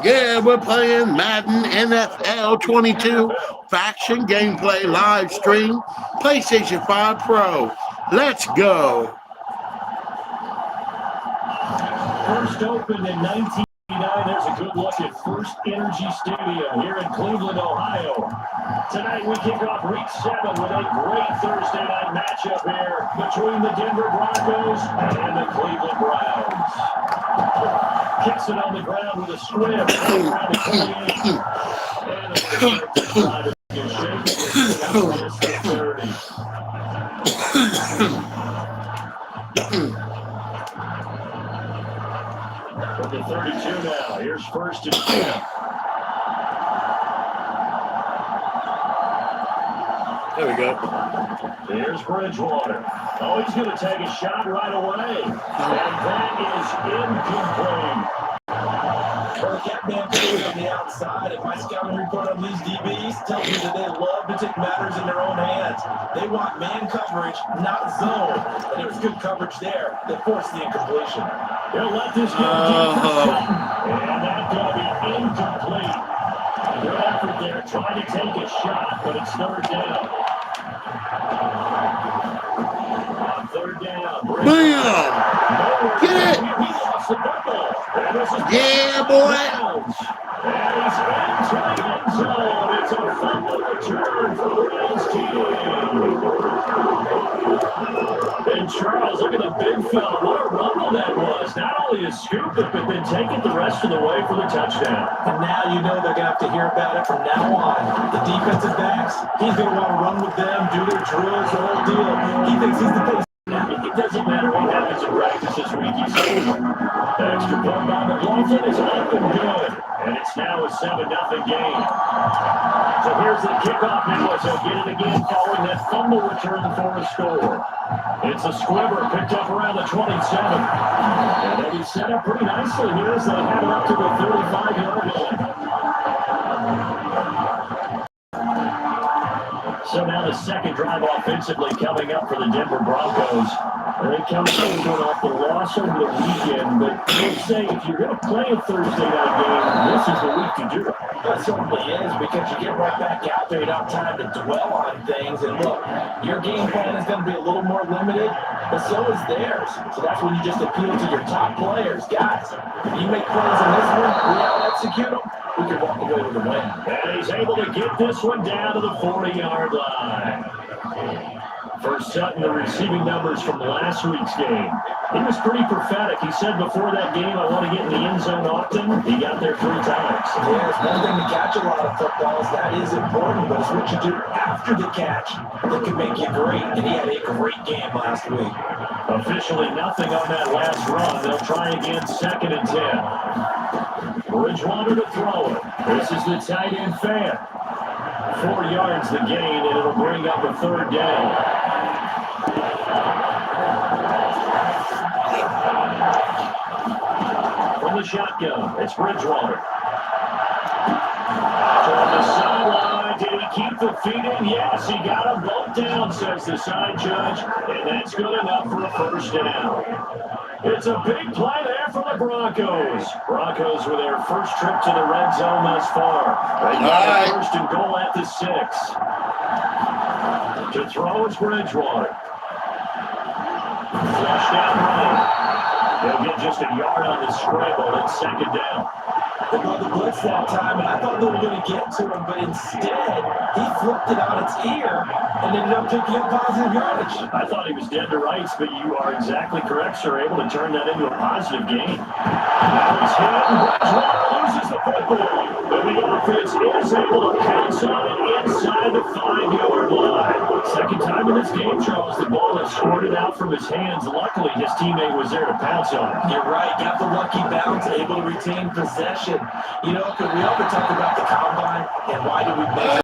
Yeah, we're playing Madden NFL 22 Faction Gameplay Live Stream, PlayStation 5 Pro. Let's go. First opened in 1989, there's a good look at First Energy Stadium here in Cleveland, Ohio. Tonight we kick off Week 7 with a great Thursday night matchup here between the Denver Broncos and the Cleveland Browns. Kicks it on the ground with a squib around the 28. And a side is shaking. 30. From the 32 now, here's first and 10. There we go. Here's Bridgewater. Oh, he's going to take a shot right away. And that is incomplete. Well, that man plays on the outside, and my scouting report on these DBs tells me that they love to take matters in their own hands. They want man coverage, not zone. And it was good coverage there that forced the incompletion. He'll let this go deep for Sutton. And that's going to be incomplete. Good effort there, trying to take a shot, but it's third down. On third down. Bam! Get it! He lost the football. Yeah, boy! And he's into the end zone. It's a fumble return for the Browns team. And Charles, look at the big fella. What a rumble that was. Not only a scoop, but then take it the rest of the way for the touchdown. And now you know they're going to have to hear about it from now on. The defensive backs, he's going to want to run with them, do their drills, the whole deal. He thinks he's the pace. It doesn't matter what happens in practice this week. He's over. The extra point by McLaughlin is up and good. And it's now a 7-0 game. So here's the kickoff now as they'll get it again following that fumble return for a score. It's a squibber picked up around the 27. And then he's set up pretty nicely here as they have it up to the 35-yard line. So now the second drive offensively coming up for the Denver Broncos. They come coming off the loss over the weekend, but we'll say if you're going to play a Thursday night game, this is the week to do it. It certainly is, because you get right back out there, you don't have time to dwell on things. And look, your game plan is going to be a little more limited, but so is theirs. So that's when you just appeal to your top players. Guys, if you make plays in this one, we out-execute them, we can walk away with a win. And he's able to get this one down to the 40-yard line. For Sutton, the receiving numbers from last week's game. He was pretty prophetic. He said before that game, I want to get in the end zone often. He got there 3 times. Yeah, it's one thing to catch a lot of footballs. That is important, but it's what you do after the catch that can make you great. And he had a great game last week. Officially nothing on that last run. They'll try again, 2nd and 10. Bridgewater to throw it. This is the tight end fan. 4 yards the gain, and it'll bring up a 3rd down. From the shotgun, it's Bridgewater. Toward the sideline, did he keep the feet in? Yes, he got them both down, says the side judge, and that's good enough for a 1st down. It's a big play there for the Broncos. Broncos with their first trip to the red zone thus far. They got 1st and goal at the 6. To throw is Bridgewater. Flush down right. They'll get just a yard on the scramble. It's 2nd down. They got the blitz that time, and I thought they were going to get to him, but instead, he flipped it on its ear and ended up picking up positive yardage. I thought he was dead to rights, but you are exactly correct, sir. Able to turn that into a positive gain. Now he's hit, and Bridgewater loses the football. But the offense is able to pounce on it inside the 5-yard line. 2nd time in this game, Charles, the ball has squirted out from his hands. Luckily, his teammate was there to pounce on it. You're right. Got the lucky bounce, able to retain possession. You know, we often talk about the combine, and why do we measure?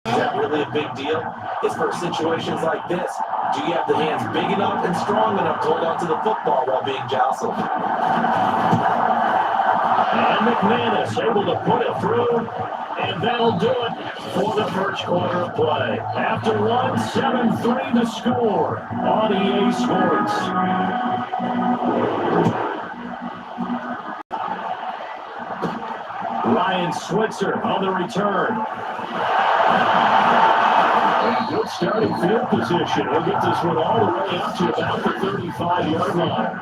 Is that really a big deal? It's for situations like this. Do you have the hands big enough and strong enough to hold on to the football while being jostled? And McManus able to put it through, and that'll do it for the first quarter of play. After 1, 7-3 to score on EA Sports. Ryan Switzer on the return. And good starting field position. We'll get this one all the way up to about the 35-yard line.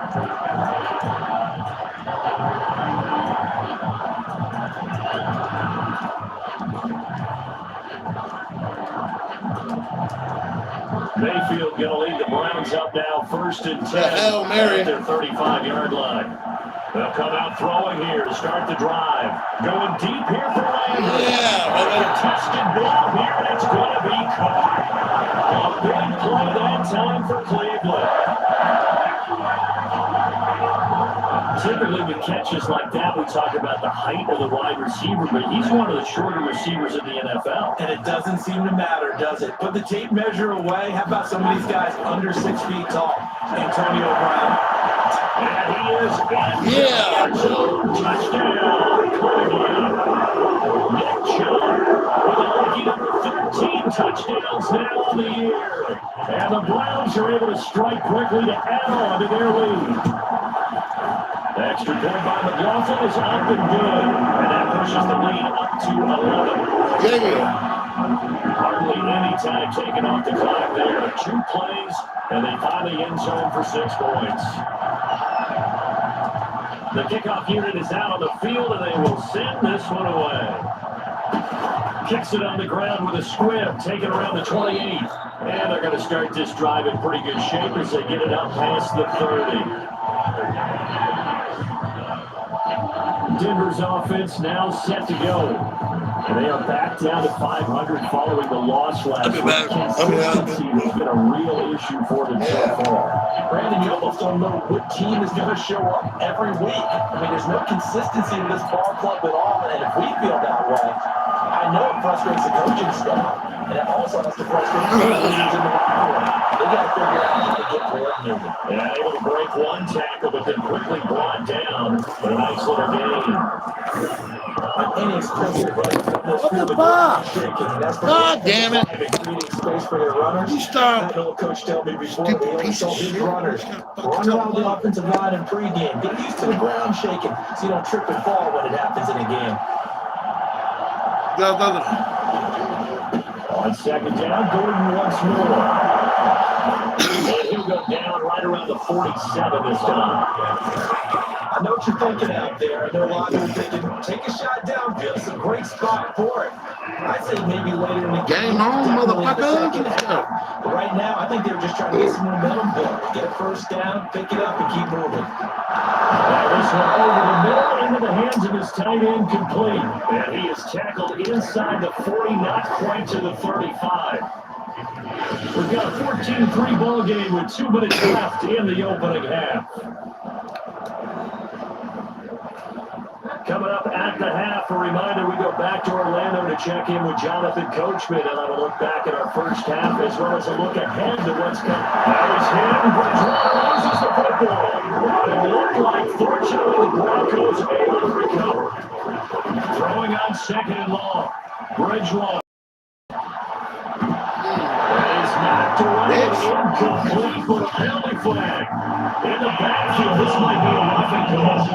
Mayfield going to lead the Browns up now, 1st and 10 at their 35-yard line. They'll come out throwing here to start the drive. Going deep here for Landry. Contested ball here, and it's going to be caught. A big play that time for Cleveland. Typically with catches like that, we talk about the height of the wide receiver, but he's one of the shorter receivers in the NFL. And it doesn't seem to matter, does it? Put the tape measure away. How about some of these guys under 6 feet tall? Antonio Brown. And he is in. Yeah. Touchdown, Cleveland. Nick Chubb with a lucky number 13 touchdowns now on the year. And the Browns are able to strike quickly to add on to their lead. The extra point by McLaughlin is up and good. And that pushes the lead up to 11. Hardly any time taken off the clock there. 2 plays, and they find the end zone for 6 points. The kickoff unit is out on the field, and they will send this one away. Kicks it on the ground with a squib, taken around the 28. And they're going to start this drive in pretty good shape as they get it up past the 30. Denver's offense now set to go. And they are back down to 500 following the loss last week. Consistency has been a real issue for them so far. Brandon, you almost don't know what team is going to show up every week. I mean, there's no consistency in this ball club at all, and if we feel that way, I know it frustrates the coaching staff, and it also has to frustrate the teams in the locker room. They got to figure out how to get coordinated. Yeah, able to break one tackle, but then quickly brought down for a nice little gain. An inexpensive run. What the fuck? God damn it. Space for your runners. You stop. That old coach told me before, Stupid they always piece of told me shit. runners. Run around the offensive line in pregame. Get used to the ground shaking so you don't trip and fall when it happens in a game. On second down, Gordon once more. And he'll go down right around the 47 this time. I know what you're thinking out there. I know a lot of you are thinking, take a shot downfield. It's a great spot for it. I'd say maybe later in the game. Game on, definitely in the motherfucker. second half. But right now, I think they were just trying to get some momentum built. Get a first down, pick it up, and keep moving. This one over the middle into the hands of his tight end, complete. And he is tackled inside the 40, not quite to the 35. We've got a 14-3 ball game with 2 minutes left in the opening half. Coming up at the half, a reminder, we go back to Orlando to check in with Jonathan Coachman and have a look back at our first half as well as a look ahead to what's coming. That was him. Bridgewater loses the football. It looked like, fortunately, the Broncos able to recover. Throwing on 2nd and long. Bridgewater. Is knocked away, incomplete, but a penalty flag. In the backfield, this might be a roughing call.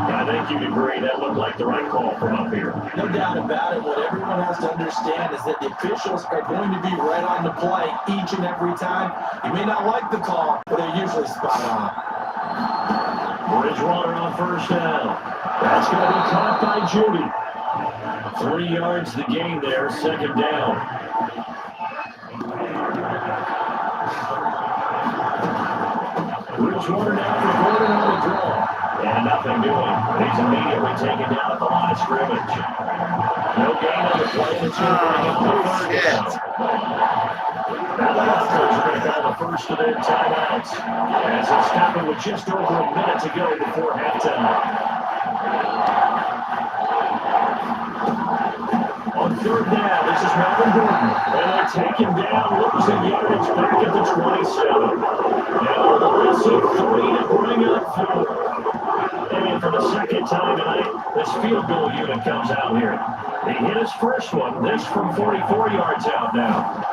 I think you'd agree that looked like the right call from up here. No doubt about it. What everyone has to understand is that the officials are going to be right on the play each and every time. You may not like the call, but they're usually spot on. Bridgewater on first down. That's going to be caught by Judy. 3 yards the gain there, 2nd down. Bridgewater now for Gordon on the draw. And nothing doing. He's immediately taken down at the line of scrimmage. No gain on the play. It's going to bring up the 3rd down. Now the Huskers are going to call the first of their timeouts as it's stopping with just over a minute to go before halftime. On 3rd down, this is Melvin Gordon. And they take him down, losing yardage back at the 27. Now the whistle, 3 to bring up 4. And for the 2nd time tonight, this field goal unit comes out here. He hit his first one, this from 44 yards out now.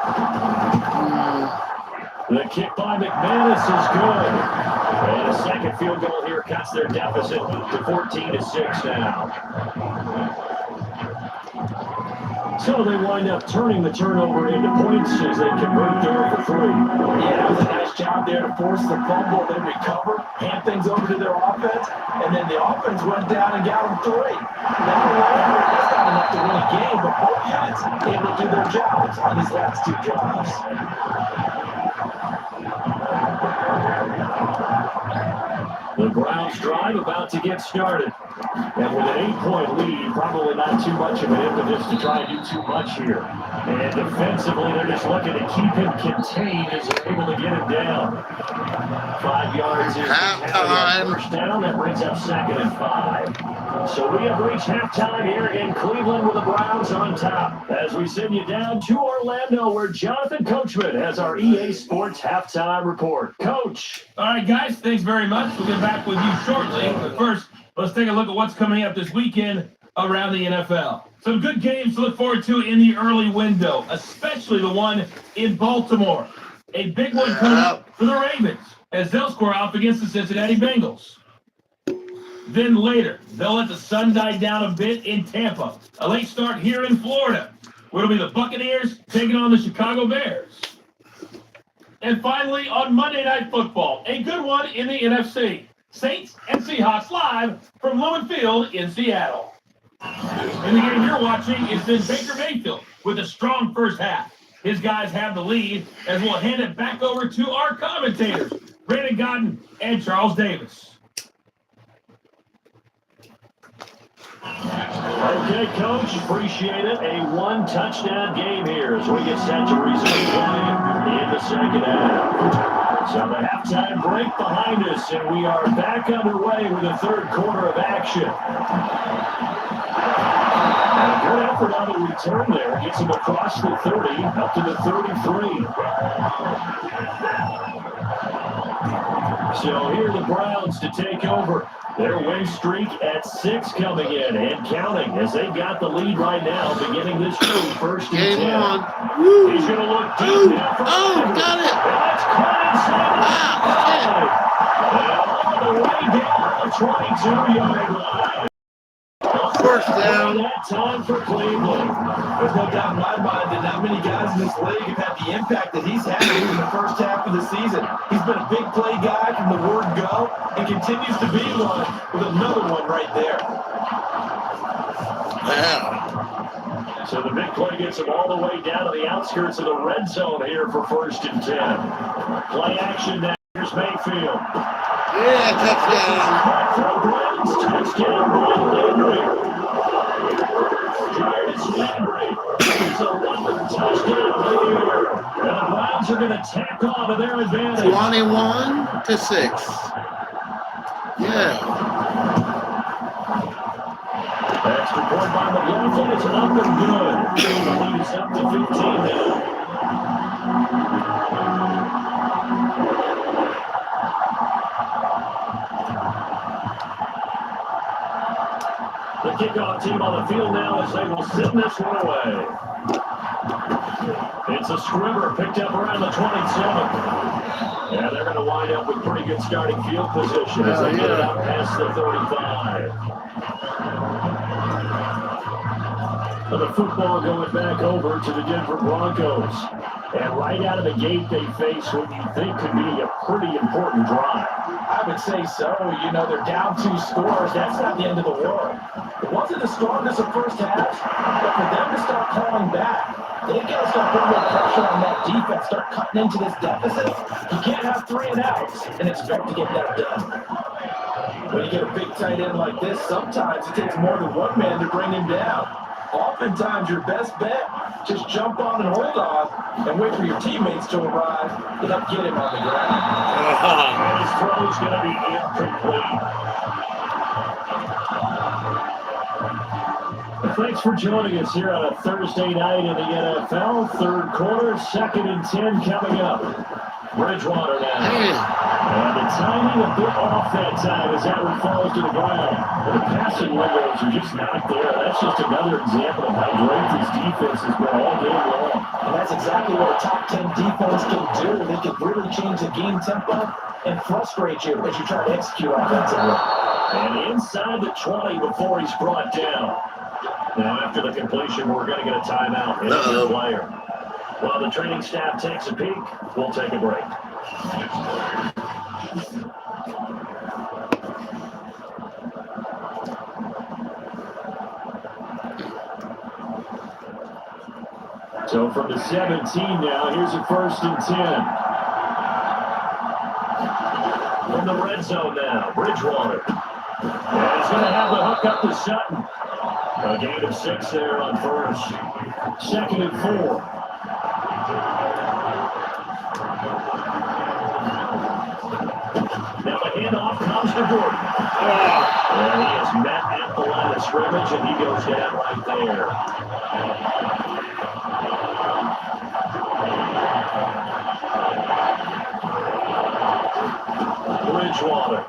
The kick by McManus is good. And a 2nd second field goal here cuts their deficit to 14-6 now. So they wind up turning the turnover into points as they convert there for 3. Yeah, that was a nice job there to force the fumble, then recover, hand things over to their offense, and then the offense went down and got them 3. Now, that's not enough to win a game, but both units able to do their jobs on these last 2 drives. The Browns drive about to get started. And with an 8-point lead, probably not too much of an impetus to try and do too much here. And defensively, they're just looking to keep him contained as they're able to get him down. 5 yards is halftime. First down. That brings up 2nd and 5. So we have reached halftime here in Cleveland with the Browns on top. As we send you down to Orlando, where Jonathan Coachman has our EA Sports halftime report. Coach. All right, guys, thanks very much. We'll get back with you shortly. But first, let's take a look at what's coming up this weekend around the NFL. Some good games to look forward to in the early window, especially the one in Baltimore. A big one coming up for the Ravens as they'll square off against the Cincinnati Bengals. Then later, they'll let the sun die down a bit in Tampa. A late start here in Florida, where it'll be the Buccaneers taking on the Chicago Bears. And finally, on Monday Night Football, a good one in the NFC. Saints and Seahawks live from Lumen Field in Seattle. And the game you're watching is in Baker Mayfield with a strong first half. His guys have the lead as we'll hand it back over to our commentators, Brandon Godden and Charles Davis. Okay, Coach, appreciate it. A 1-touchdown game here as we get set to resume play in the second half. So the halftime break behind us, and we are back underway with the third quarter of action. And a good effort on the return there. Gets him across the 30, up to the 33. So here are the Browns to take over. Their win streak at 6 coming in and counting as they've got the lead right now, beginning this game, 1st and 10. Game on. Woo. He's going to look deep now for got it. That's caught inside. All the way down the 22-yard line. First down. That time for Cleveland. There's no doubt in my mind that not many guys in this league have had the impact that he's had in the first half of the season. He's been a big play guy from the word go and continues to be one with another one right there. Yeah. So the big play gets him all the way down to the outskirts of the red zone here for 1st and 10. Play action now. Here's Mayfield. Yeah, touchdown. Touchdown, Brian Landry. Jarvis Landry. It's a 1-touchdown here. And the Browns are going to tack on to their advantage. 21-6. Yeah. Extra point by McLaughlin. It's up and good. The lead is up to 15 now. The kickoff team on the field now as they will send this one away. It's a scrimmer picked up around the 27. Yeah, they're going to wind up with pretty good starting field position as they get it out past the 35. So the football going back over to the Denver Broncos. And right out of the gate, they face what you think could be a pretty important drive. I would say so. You know, they're down 2 scores. That's not the end of the world. It wasn't the strongest of first halves, but for them to start calling back, they've got to start putting more pressure on that defense, start cutting into this deficit. You can't have 3 and outs and expect to get that done. When you get a big tight end like this, sometimes it takes more than one man to bring him down. Oftentimes, your best bet, just jump on and hold on and wait for your teammates to arrive and help get him on the ground. And his throw is going to be incomplete. Thanks for joining us here on a Thursday night in the NFL. Third quarter, 2nd and 10 coming up. Bridgewater now. Man. And the timing a bit off that time as that one falls to the ground. The passing windows are just not there. That's just another example of how great this defense has been all game long. And that's exactly what a top 10 defense can do. They can really change the game tempo and frustrate you as you try to execute offensively. And inside the 20 before he's brought down. Now after the completion, we're going to get a timeout. And the player. While the training staff takes a peek, we'll take a break. So from the 17 now, here's a 1st and 10. From the red zone now, Bridgewater. And he's going to have the hook up to Sutton. A gain of 6 there on 1st. 2nd and 4. Now the handoff comes to Gordon. And he is met at the line of scrimmage, and he goes down right there. Bridgewater.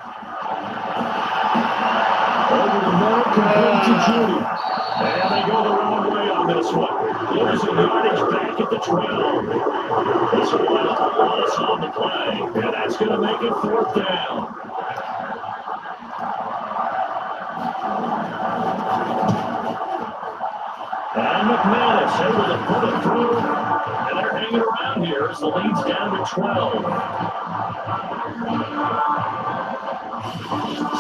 Over the middle, complete to Judy. And they go the wrong way on this one. There's a yardage back at the 12. This will end up a loss on the play. And that's going to make it 4th down. And McManus able to put it through. And they're hanging around here as the lead's down to 12.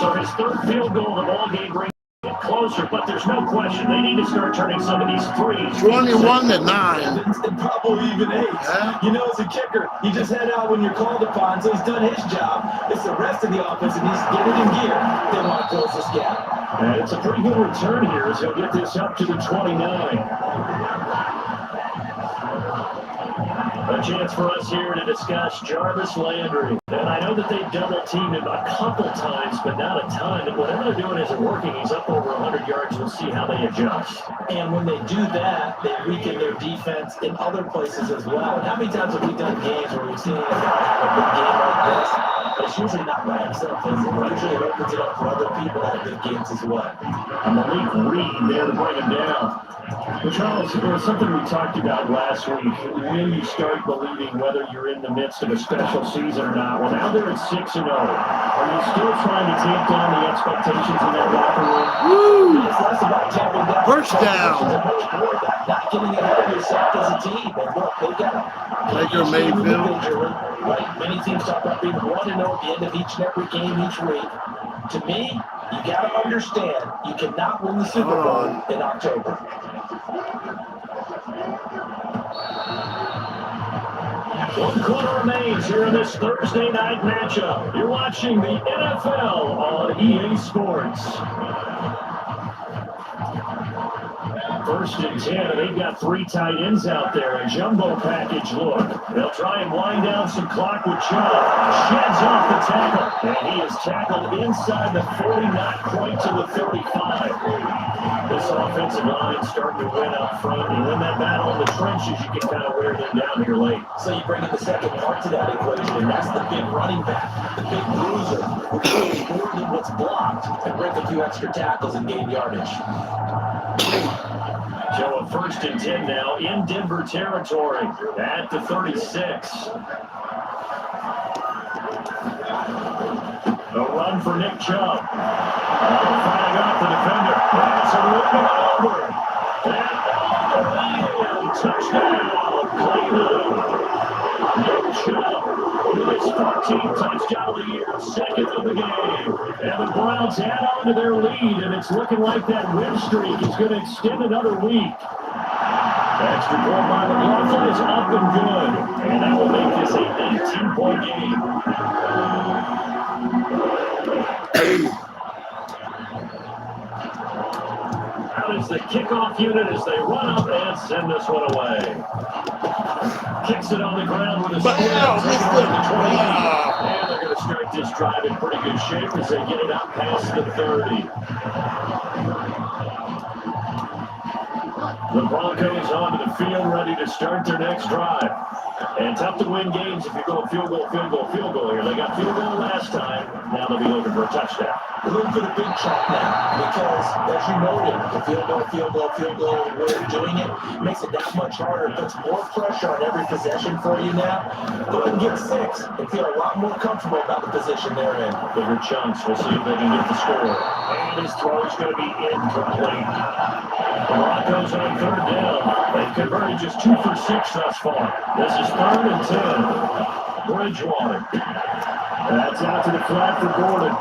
So his 3rd field goal of the ball game brings it closer, but there's no question they need to start turning some of these threes. 21-9. And probably even 8. Yeah. You know, as a kicker, you just head out when you're called upon, so he's done his job. It's the rest of the offense that needs to get it in gear. They want to close this gap. And it's a pretty good return here as he'll get this up to the 29. A chance for us here to discuss Jarvis Landry. And I know that they've double-teamed him a couple times, but not a ton. And whatever they're doing isn't working. He's up over 100 yards. We'll see how they adjust. And when they do that, they weaken their defense in other places as well. And how many times have we done games where we've seen a guy have a big game like this? But it's usually not by himself, is it? Usually it opens it up for other people to have big games as well. Malik Reed there to bring him down. Well, Charles, there's something we talked about last week. When you start believing whether you're in the midst of a special season or not. Well, now they're at 6-0. Are you still trying to tamp down the expectations in that locker room? Woo! It's less about tamping down. First down. Much more about not getting ahead of yourself as a team. And look, they got Baker Mayfield. Right? Many teams talk about being 1-0 at the end of each and every game each week. To me, you got to understand, you cannot win the Super Bowl in October. One quarter remains here in this Thursday night matchup. You're watching the NFL on EA Sports. 1st and 10, and they've got 3 tight ends out there. A jumbo package look. They'll try and wind down some clock with Chubb. Sheds off the tackle, and he is tackled inside the 40, not quite to the 35. This offensive line starting to win up front. You win that battle in the trenches, you can kind of wear them down here late. So you bring in the second part to that equation, and that's the big running back, the big bruiser, who can more than what's blocked and break a few extra tackles and gain yardage. So a 1st and 10 now in Denver territory at the 36. A run for Nick Chubb. Fighting off the defender. That's a running over. And touchdown, Cleveland. Nick Chubb with his 14th touchdown of the year, 2nd of the game. And the Browns add on to their lead, and it's looking like that win streak is going to extend another week. Extra point by the Bluffton is up and good, and that will make this a 18-point game. Out is the kickoff unit as they run up and send this one away. Kicks it on the ground with a spin. And they're going to start this drive in pretty good shape as they get it out past the 30. The Broncos onto the field, ready to start their next drive. And tough to win games if you're going field goal here. They got field goal last time. Now they'll be looking for a touchdown. They're looking for the big chunk now because, as you noted, the field goal, way of doing it makes it that much harder. It puts more pressure on every possession for you now. Go ahead and get 6 and feel a lot more comfortable about the position they're in. Bigger chunks. We'll see if they can get the score. And his throw is going to be incomplete. The Broncos on third down. They've converted just 2 for 6 thus far. This is 3rd and 10. Bridgewater. That's out to the flat for Gordon.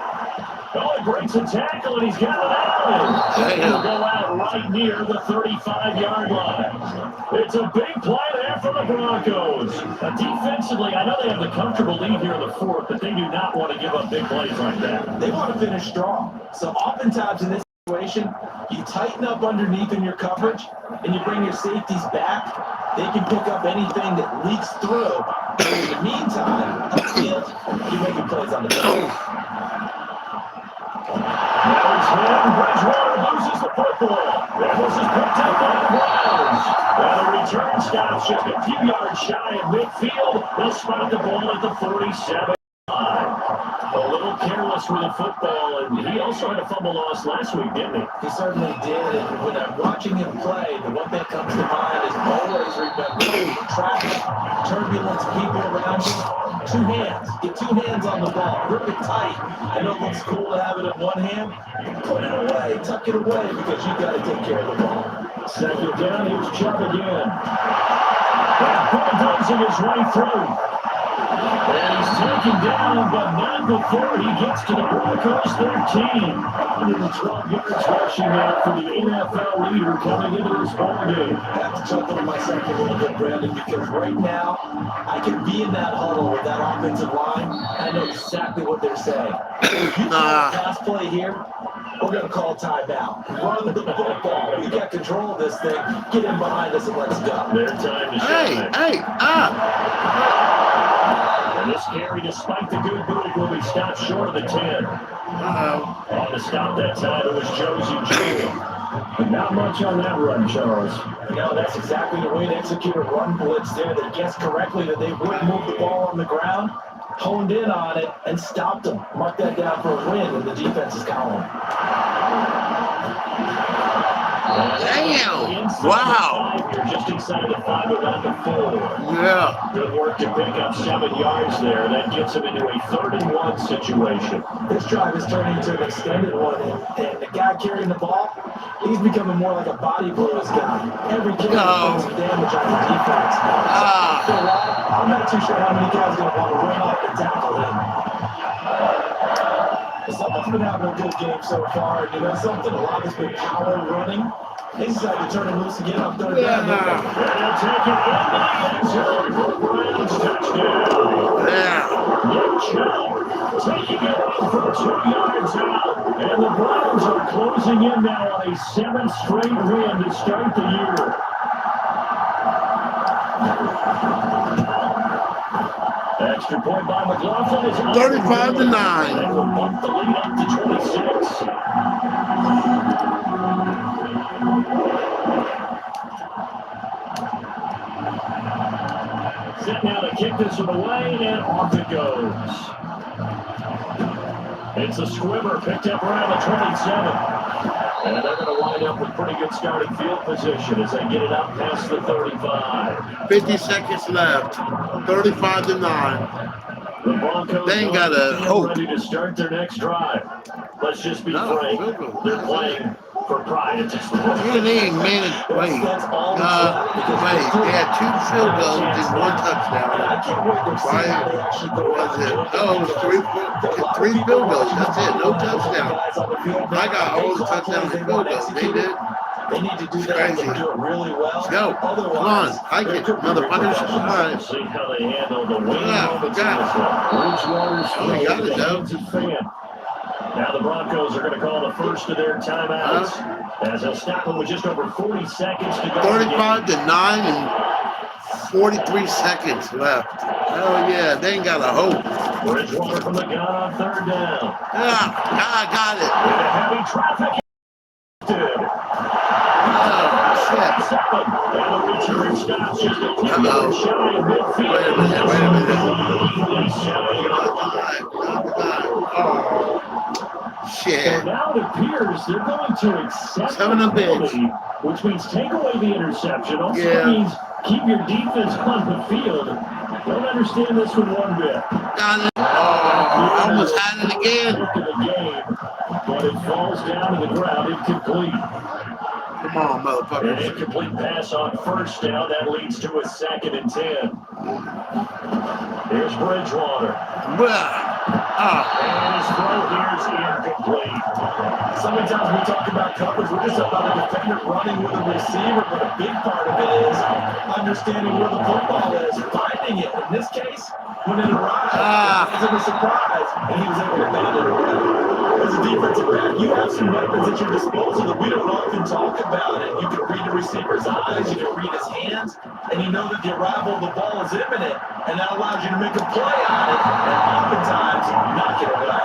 Oh, he breaks a tackle, and he's got it out. He'll go out right near the 35-yard line. It's a big play there for the Broncos. Defensively, I know they have the comfortable lead here in the 4th, but they do not want to give up big plays like that. They want to finish strong. So oftentimes in this situation, you tighten up underneath in your coverage, and you bring your safeties back. They can pick up anything that leaks through. But in the meantime, upfield, you're making plays on the field. Now it's him. Bridgewater loses the football. And this is picked up by the Browns. Now the return stops just a few yards shy of midfield. They'll spot the ball at the 47. A little careless with the football, and he also had a fumble loss last week, didn't he? He certainly did, and when I'm watching him play, the one thing that comes to mind is always remember traffic, turbulence, people around you. 2 hands. Get 2 hands on the ball. Grip it tight. I know it looks cool to have it in one hand. Put it away. Tuck it away because you got to take care of the ball. 2nd down. Here's Chubb again. That bulldozing his way through. And he's taken down, but not before he gets to the Broncos 13. 112 yards rushing now for the NFL leader coming into this ballgame. I have to chuckle to myself a little bit, Brandon, because right now I can be in that huddle with that offensive line. I know exactly what they're saying. If you call a pass play here, we're going to call timeout. Run the football. We got control of this thing. Get in behind us and let's go. Their time to shine. And this carry, despite the good move, will be stopped short of the 10. On the stop that time, it was Josie Jr. But not much on that run, Charles. No, that's exactly the way to execute a run blitz there. They guessed correctly that they wouldn't move the ball on the ground, honed in on it, and stopped them. Mark that down for a win in the defense's column. Damn! Wow! You're just inside the 5 or down to 4. Yeah. Good work to pick up 7 yards there. That gets him into a 3rd and 1 situation. This drive is turning into an extended one, and the guy carrying the ball, he's becoming more like a body blows guy. Every carry does some damage on the defense. I'm not too sure how many guys are going to want to run up and tackle him. Someone's been having a good game so far. You know something? A lot has been power running. They decided to turn him loose again on 3rd down. And they'll take it in the end zone for the Browns touchdown. Nick Chubb taking it in for 2 yards out. And the Browns are closing in now on a 7th straight win to start the year. Extra point by McLaughlin is 35 to 9. And will bump the lead up to 26. Set now to kick this one away, and off it goes. It's a squibber picked up around the 27. And they're going to wind up with pretty good starting field position as they get it up past the 35. 50 seconds left. 35 to 9. The Broncos They ain't got a hope. ready to start their next drive. Let's just be frank. They're playing for pride at this point. They ain't managed. Wait. They had 2 field goals and 1 touchdown. Right? Was it? Oh, it was 3 field goals. That's it. No touchdown. I got all the touchdowns and field goals. They did. They need to do that and do it really well. Let's go. Come on. I get motherfuckers. All right. See how they handle the win. Yeah, forgot it. We got it, though. Now the Broncos are going to call the first of their timeouts as they'll stop them with just over 40 seconds to go. 35 to 9 and 43 seconds left. Hell yeah, they ain't got a hope. Bridgewater from the gun on 3rd down. Yeah, I got it. With a heavy traffic. Oh, Shit. So now it appears they're going to accept Seven the of bigs. penalty, which means take away the interception. Also Yeah. means keep your defense on the field. Don't understand this one bit. Got it. I almost had it again. But it falls down to the ground, incomplete. Come on, An motherfuckers. incomplete pass on first down. That leads to a 2nd and 10. Here's Bridgewater. And his throw here is incomplete. So many times we talk about coverage, we're just about a defender running with a receiver, but a big part of it is understanding where the football is, finding it. In this case, when it arrived, it wasn't a surprise, and he was able to land it already. As a defensive back, you have some weapons at your disposal that we don't often talk about. And you can read the receiver's eyes, you can read his hands, and you know that the arrival of the ball is imminent, and that allows you to make a play on it, and oftentimes knock it away.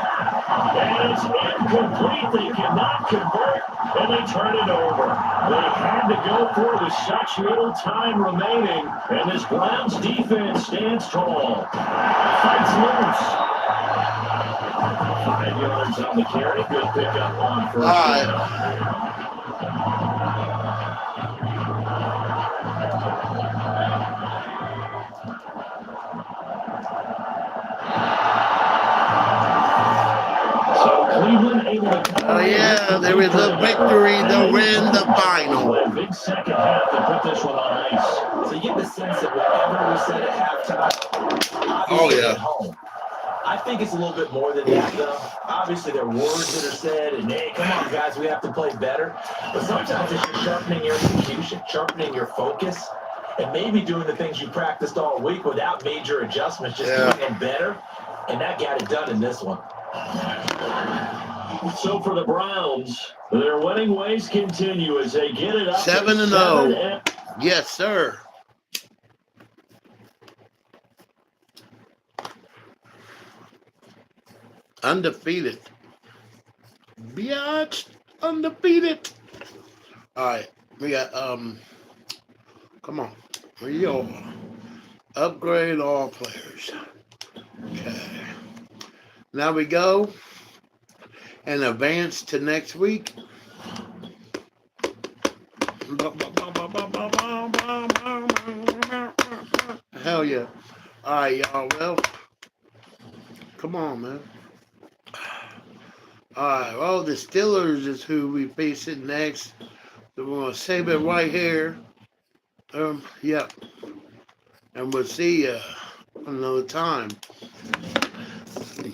And it's incomplete. They cannot convert, and they turn it over. They had to go for it with such little time remaining, and this Browns defense stands tall. Fights loose. 5 yards on the carry. Good pickup on first down. Cleveland able to. Oh yeah, there is a victory. They'll win the final. Big second half to put this one on ice. So you get the sense that whatever we said at halftime, Oh yeah. at home. I think it's a little bit more than that, though. Obviously, there are words that are said, and hey, come on, guys, we have to play better. But sometimes it's just sharpening your execution, sharpening your focus, and maybe doing the things you practiced all week without major adjustments, just doing them better. And that got it done in this one. So for the Browns, their winning ways continue as they get it up 7-0. Yes, sir. Undefeated. Biatch, undefeated. All right, we got come on, we go. Upgrade all players. Okay. Now we go and advance to next week. Hell yeah. All right, y'all. Well, come on, man. All right. Well, the Steelers is who we facing next. So we're going to save it right here. Yep. And we'll see you another time.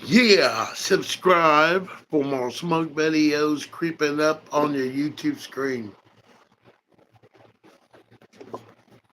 Yeah, subscribe for more smoke videos creeping up on your YouTube screen.